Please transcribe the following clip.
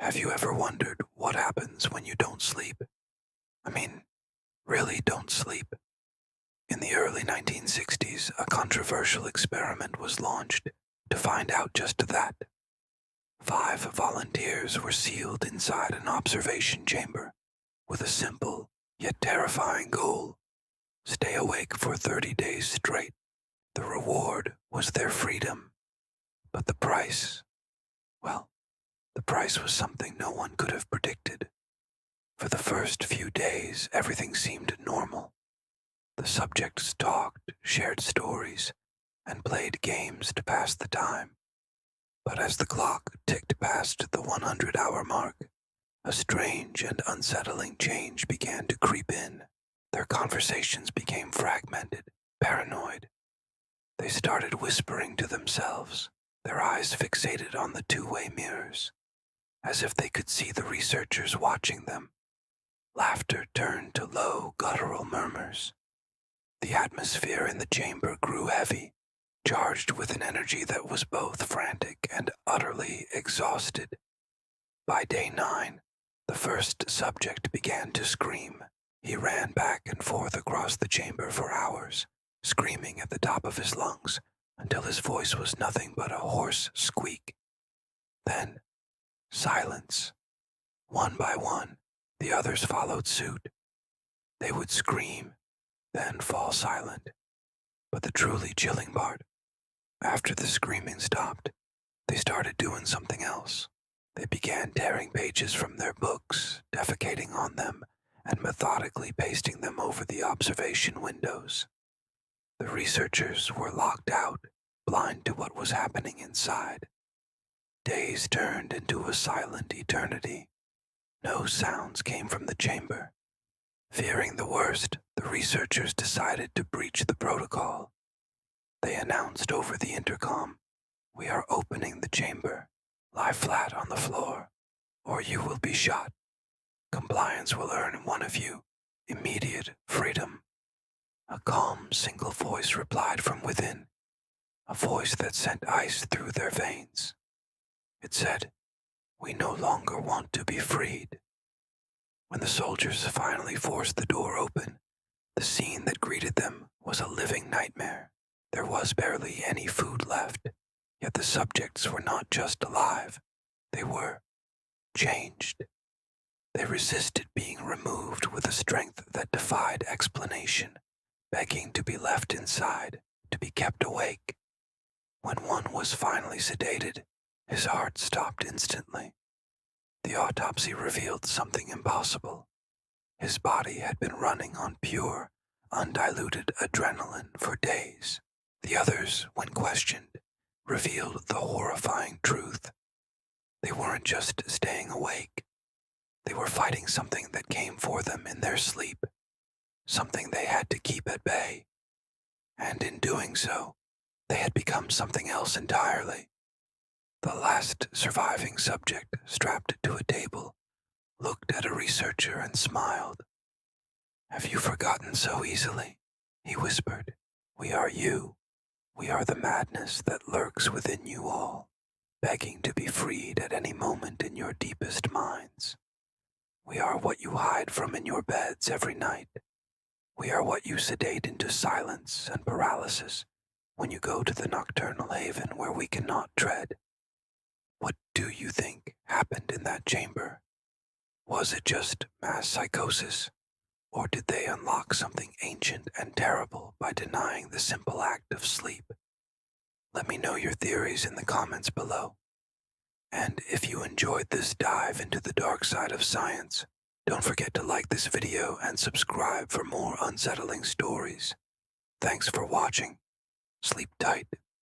Have you ever wondered what happens when you don't sleep? I mean, really don't sleep. In the early 1960s, a controversial experiment was launched to find out just that. 5 volunteers were sealed inside an observation chamber with a simple yet terrifying goal: stay awake for 30 days straight. The reward was their freedom, but the price, well, the price was something no one could have predicted. For the first few days, everything seemed normal. The subjects talked, shared stories, and played games to pass the time. But as the clock ticked past the 100-hour mark, a strange and unsettling change began to creep in. Their conversations became fragmented, paranoid. They started whispering to themselves, their eyes fixated on the two-way mirrors, as if they could see the researchers watching them. Laughter turned to low, guttural murmurs. The atmosphere in the chamber grew heavy, charged with an energy that was both frantic and utterly exhausted. By day 9, the first subject began to scream. He ran back and forth across the chamber for hours, screaming at the top of his lungs until his voice was nothing but a hoarse squeak. Then, silence. One by one, the others followed suit. They would scream, then fall silent. But the truly chilling part, after the screaming stopped, they started doing something else. They began tearing pages from their books, defecating on them, and methodically pasting them over the observation windows. The researchers were locked out, blind to what was happening inside. Days turned into a silent eternity. No sounds came from the chamber. Fearing the worst, the researchers decided to breach the protocol. They announced over the intercom, "We are opening the chamber. Lie flat on the floor, or you will be shot. Compliance will earn one of you immediate freedom." A calm, single voice replied from within, a voice that sent ice through their veins. It said, "We no longer want to be freed." When the soldiers finally forced the door open, the scene that greeted them was a living nightmare. There was barely any food left, yet the subjects were not just alive, they were changed. They resisted being removed with a strength that defied explanation, begging to be left inside, to be kept awake. When one was finally sedated, his heart stopped instantly. The autopsy revealed something impossible. His body had been running on pure, undiluted adrenaline for days. The others, when questioned, revealed the horrifying truth. They weren't just staying awake. They were fighting something that came for them in their sleep, something they had to keep at bay. And in doing so, they had become something else entirely. The last surviving subject, strapped to a table, looked at a researcher and smiled. "Have you forgotten so easily?" he whispered. "We are you. We are the madness that lurks within you all, begging to be freed at any moment in your deepest minds. We are what you hide from in your beds every night. We are what you sedate into silence and paralysis when you go to the nocturnal haven where we cannot tread." What do you think happened in that chamber? Was it just mass psychosis, or did they unlock something ancient and terrible by denying the simple act of sleep? Let me know your theories in the comments below. And if you enjoyed this dive into the dark side of science, don't forget to like this video and subscribe for more unsettling stories. Thanks for watching. Sleep tight.